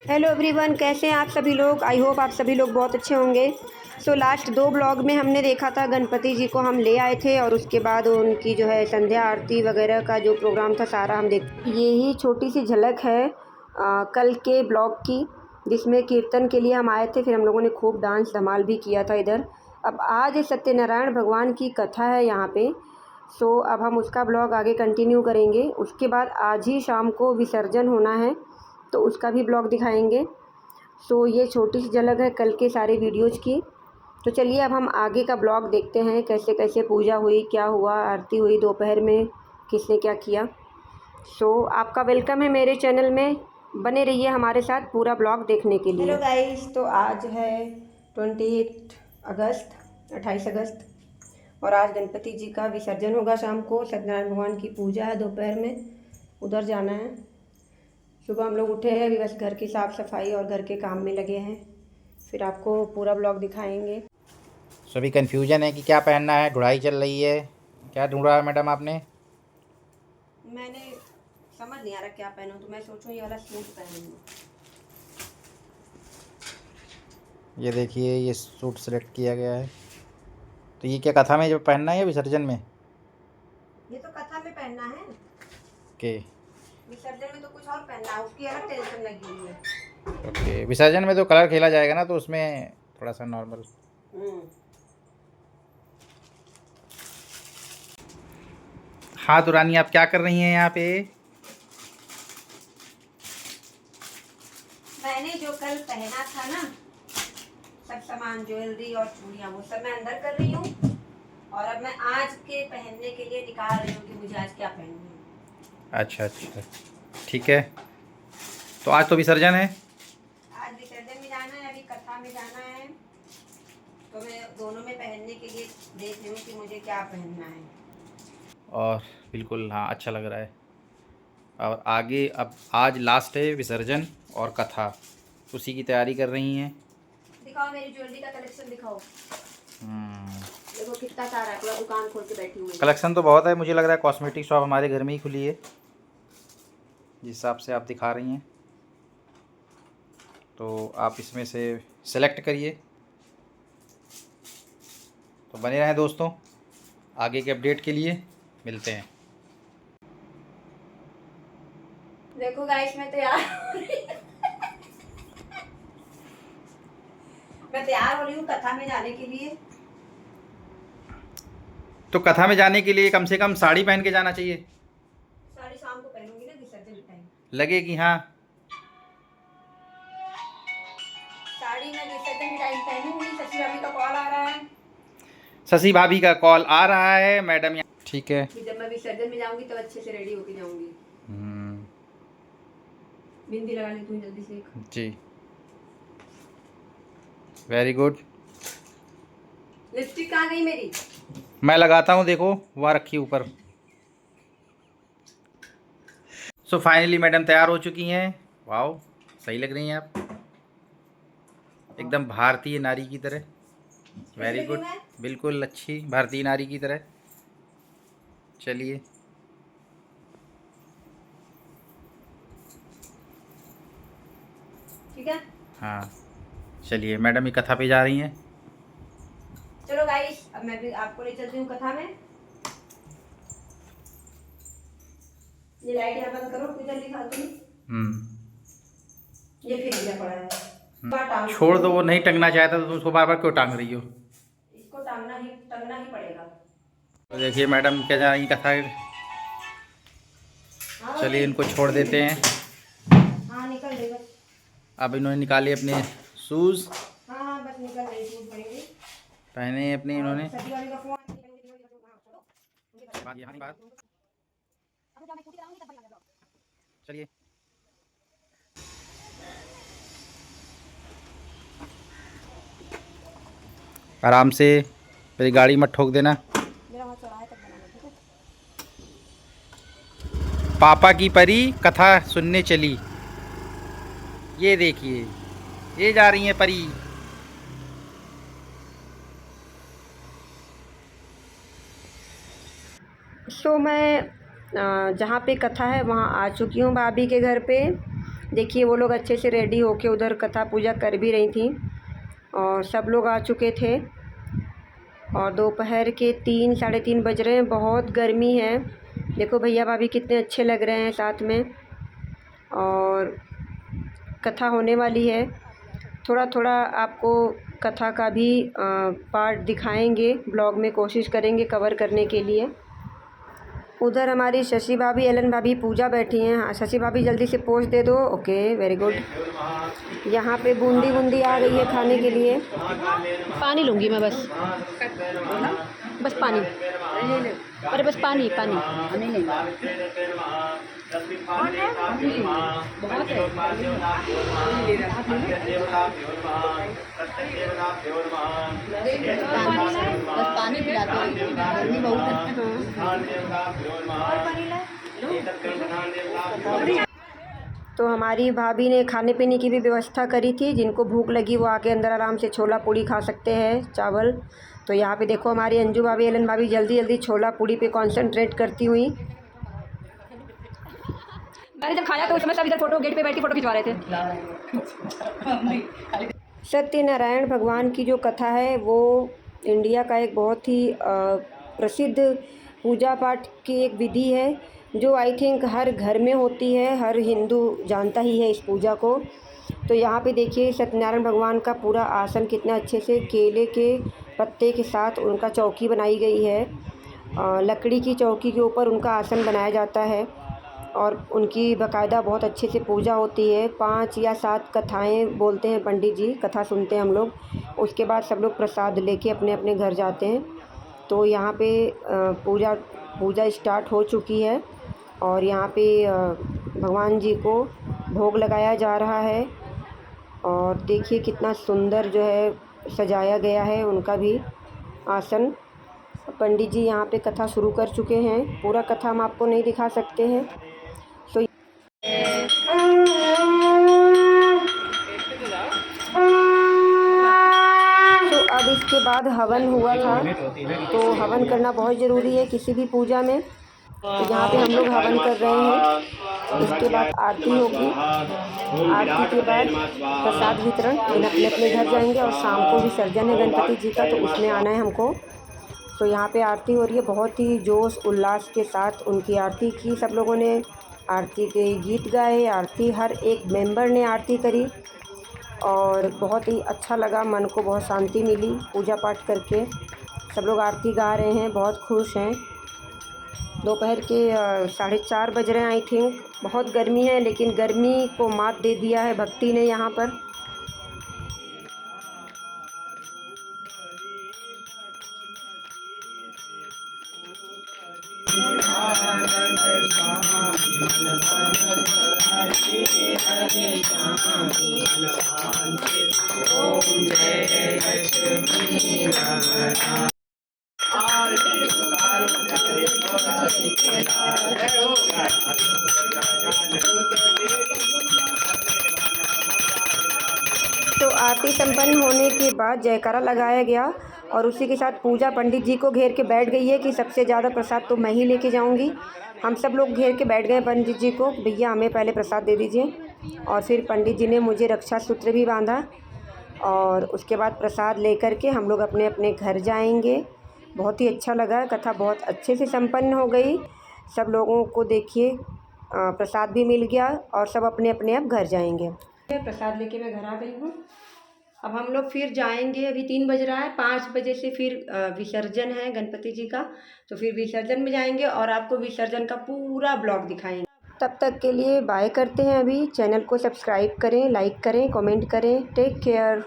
Hello everyone, कैसे हैं आप सभी लोग। आई होप आप सभी लोग बहुत अच्छे होंगे। लास्ट 2 ब्लॉग में हमने देखा था गणपति जी को हम ले आए थे और उसके बाद उनकी जो है संध्या आरती वगैरह का जो प्रोग्राम था सारा हम देख। यही छोटी सी झलक है कल के ब्लॉग की, जिसमें कीर्तन के लिए हम आए थे। फिर हम लोगों ने खूब डांस धमाल भी किया था इधर। अब आज सत्यनारायण भगवान की कथा है यहाँ पे। अब हम उसका ब्लॉग आगे कंटिन्यू करेंगे। उसके बाद आज ही शाम को विसर्जन होना है, तो उसका भी ब्लॉग दिखाएंगे। ये छोटी सी झलक है कल के सारे वीडियोज़ की। तो चलिए अब हम आगे का ब्लॉग देखते हैं, कैसे कैसे पूजा हुई, क्या हुआ, आरती हुई, दोपहर में किसने क्या किया। आपका वेलकम है मेरे चैनल में, बने रहिए हमारे साथ पूरा ब्लॉग देखने के लिए। हेलो गाइस, तो आज है 28 अगस्त 28 अगस्त और आज गणपति जी का विसर्जन होगा शाम को। सत्यनारायण भगवान की पूजा है, दोपहर में उधर जाना है। सुबह हम लोग उठे हैं, अभी बस घर की साफ़ सफाई और घर के काम में लगे हैं। फिर आपको पूरा ब्लॉग दिखाएंगे। सभी कन्फ्यूजन है कि क्या पहनना है, ढुलाई चल रही है। क्या ढूंढा है मैडम आपने? मैंने समझ नहीं आ रहा क्या पहनूं, तो मैं सोचूं ये वाला सूट पहन लूं। ये देखिए, ये सूट सेलेक्ट किया गया है। तो ये क्या कथा में जो पहनना है या विसर्जन में? ये तो कथा में पहनना है, ओके विसर्जन में तो कुछ और पहनना है, उसकी अलग टेंशन लगी हुई है। ओके, विसर्जन में तो कलर खेला जाएगा ना, तो उसमें थोड़ा सा नॉर्मल। हाँ तो रानी, आप क्या कर रही हैं यहाँ पे? मैंने जो कल पहना था ना, सब सामान, ज्वेलरी और चूड़ियाँ, वो सब मैं अंदर कर रही हूँ। और अब मैं आज के पहनने के लिए निकाल रही हूँ कि मुझे आज क्या पहनना है। अच्छा अच्छा, ठीक है। तो आज तो विसर्जन है। आज विसर्जन में जाना है, अभी कथा में जाना है। तो मैं दोनों में पहनने के लिए देख रही हूँ कि मुझे क्या पहनना है। और बिल्कुल हाँ, अच्छा लग रहा है। और आगे अब आज लास्ट है विसर्जन और कथा, उसी की तैयारी कर रही हैं। दिखाओ मेरी ज्वेलरी का कलेक्शन दिखाओ। देखो कितना सारा है, पूरा दुकान खोल के बैठी हूँ मैं। कलेक्शन तो बहुत है। मुझे लग रहा है कॉस्मेटिक शॉप हमारे घर में ही खुली है, जिस हिसाब से आप दिखा रही हैं। तो आप इसमें से सेलेक्ट करिए। तो बने रहें दोस्तों, आगे के अपडेट के लिए मिलते हैं। देखो गाइस, मैं तैयार मैं तैयार हो रही हूँ कथा में जाने के लिए। तो कथा में जाने के लिए कम से कम साड़ी पहन के जाना चाहिए। साड़ी शाम को पहनूंगी ना, विसर्जन टाइम। लगेगी हाँ। साड़ी मैं विसर्जन के टाइम पहनूंगी। शशि भाभी का कॉल आ रहा है। शशि भाभी का कॉल आ रहा है मैडम। ठीक है, कि जब मैं विसर्जन में जाऊंगी तो अच्छे से रेडी होके जाऊंगी। बिंदी लगा लेती हूँ जल्दी से एक। जी, वेरी गुड। लिपस्टिक कहाँ गई मेरी? मैं लगाता हूँ, देखो वहाँ रखी ऊपर। सो फाइनली मैडम तैयार हो चुकी हैं। वाओ, सही लग रही हैं आप, एकदम भारतीय नारी की तरह। वेरी गुड, बिल्कुल अच्छी भारतीय नारी की तरह। चलिए, ठीक है। हाँ चलिए, मैडम ये कथा पे जा रही हैं। चलो गाइस, अब मैं भी आपको ले चलती हूँ कथा में। ये लाइट यहाँ बंद करो, पूजा लिखा तुम। ये फिर गिरा पड़ा है। छोड़ दो, वो नहीं टंगना चाहता तो तुम उसको बार बार क्यों टांग रही हो? इसको टंगना ही पड़ेगा। तो देखिए मैडम क्या जा रही कथा। चलिए इनको छोड़ देते हैं। हाँ निकल गई बस। अब इन्होंने निकाले अपने शूज़, हाँ बस निकल गई, शूज पड़ेंगे। पहने अपने इन्होंने। चलिए, आराम से, मेरी गाड़ी मत ठोक देना। मेरा हाथ चौराहे तक बनाना, ठीक है। पापा की परी कथा सुनने चली। ये देखिए, ये जा रही है परी। मैं जहाँ पे कथा है वहाँ आ चुकी हूँ भाभी के घर पे। देखिए वो लोग अच्छे से रेडी होके उधर कथा पूजा कर भी रही थी और सब लोग आ चुके थे और दोपहर के 3 साढ़े 3 बज रहे हैं। बहुत गर्मी है। देखो भैया भाभी कितने अच्छे लग रहे हैं साथ में। और कथा होने वाली है। थोड़ा थोड़ा आपको कथा का भी पार्ट दिखाएंगे ब्लॉग में, कोशिश करेंगे कवर करने के लिए। उधर हमारी शशि भाभी एलन भाभी पूजा बैठी हैं। हाँ शशि भाभी जल्दी से पोस्ट दे दो। Okay very good. यहाँ पे बूंदी बूंदी आ गई है खाने के लिए। पानी लूँगी मैं बस पानी। अरे बस पानी पानी। बस पानी पिलाते गर्मी बहुत है। तो हमारी भाभी ने खाने पीने की भी व्यवस्था करी थी। जिनको भूख लगी वो आके अंदर आराम से छोला पूड़ी खा सकते हैं, चावल। तो यहाँ पे देखो हमारी अंजू भाभी एलन भाभी जल्दी जल्दी छोला पूड़ी पे कंसंट्रेट करती हुई। मैंने जब खाया तो उसमें सब इधर फोटो गेट पे बैठ के फ़ोटो खिंचवा रहे थे। सत्यनारायण भगवान की जो कथा है वो इंडिया का एक बहुत ही प्रसिद्ध पूजा पाठ की एक विधि है जो आई थिंक हर घर में होती है। हर हिंदू जानता ही है इस पूजा को। तो यहाँ पे देखिए सत्यनारायण भगवान का पूरा आसन कितना अच्छे से केले के पत्ते के साथ उनका चौकी बनाई गई है। लकड़ी की चौकी के ऊपर उनका आसन बनाया जाता है और उनकी बाकायदा बहुत अच्छे से पूजा होती है। 5 या 7 कथाएँ बोलते हैं पंडित जी, कथा सुनते हैं हम लोग। उसके बाद सब लोग प्रसाद लेके अपने अपने घर जाते हैं। तो यहाँ पे पूजा स्टार्ट हो चुकी है और यहाँ पे भगवान जी को भोग लगाया जा रहा है। और देखिए कितना सुंदर जो है सजाया गया है उनका भी आसन। पंडित जी यहाँ पे कथा शुरू कर चुके हैं। पूरा कथा हम आपको नहीं दिखा सकते हैं। तो अब इसके बाद हवन हुआ था। तो हवन करना बहुत ज़रूरी है किसी भी पूजा में। तो यहाँ पे हम लोग हवन कर रहे हैं। इसके बाद आरती होगी। आरती के बाद प्रसाद वितरण, अपने अपने घर जाएंगे और शाम को विसर्जन है गणपति जी का, तो उसमें आना है हमको। तो यहाँ पे आरती हो रही है। बहुत ही जोश उल्लास के साथ उनकी आरती की। सब लोगों ने आरती के गीत गाए। आरती हर एक मेंबर ने आरती करी और बहुत ही अच्छा लगा। मन को बहुत शांति मिली पूजा पाठ करके। सब लोग आरती गा रहे हैं, बहुत खुश हैं। दोपहर के 4:30 बज रहे हैं आई थिंक। बहुत गर्मी है लेकिन गर्मी को मात दे दिया है भक्ति ने यहाँ पर। तो आरती संपन्न होने के बाद जयकारा लगाया गया और उसी के साथ पूजा पंडित जी को घेर के बैठ गई है कि सबसे ज़्यादा प्रसाद तो मैं ही लेके जाऊंगी। हम सब लोग घेर के बैठ गए पंडित जी को, भैया हमें पहले प्रसाद दे दीजिए। और फिर पंडित जी ने मुझे रक्षा सूत्र भी बांधा और उसके बाद प्रसाद लेकर के हम लोग अपने अपने घर जाएंगे। बहुत ही अच्छा लगा, कथा बहुत अच्छे से संपन्न हो गई। सब लोगों को देखिए प्रसाद भी मिल गया और सब अपने अपने अब घर जाएंगे। प्रसाद लेके मैं घर आ गई हूँ। अब हम लोग फिर जाएंगे। अभी 3 बज रहा है। 5 बजे से फिर विसर्जन है गणपति जी का। तो फिर विसर्जन में जाएंगे और आपको विसर्जन का पूरा ब्लॉग दिखाएंगे। तब तक के लिए बाय करते हैं। अभी चैनल को सब्सक्राइब करें, लाइक करें, कमेंट करें। Take care.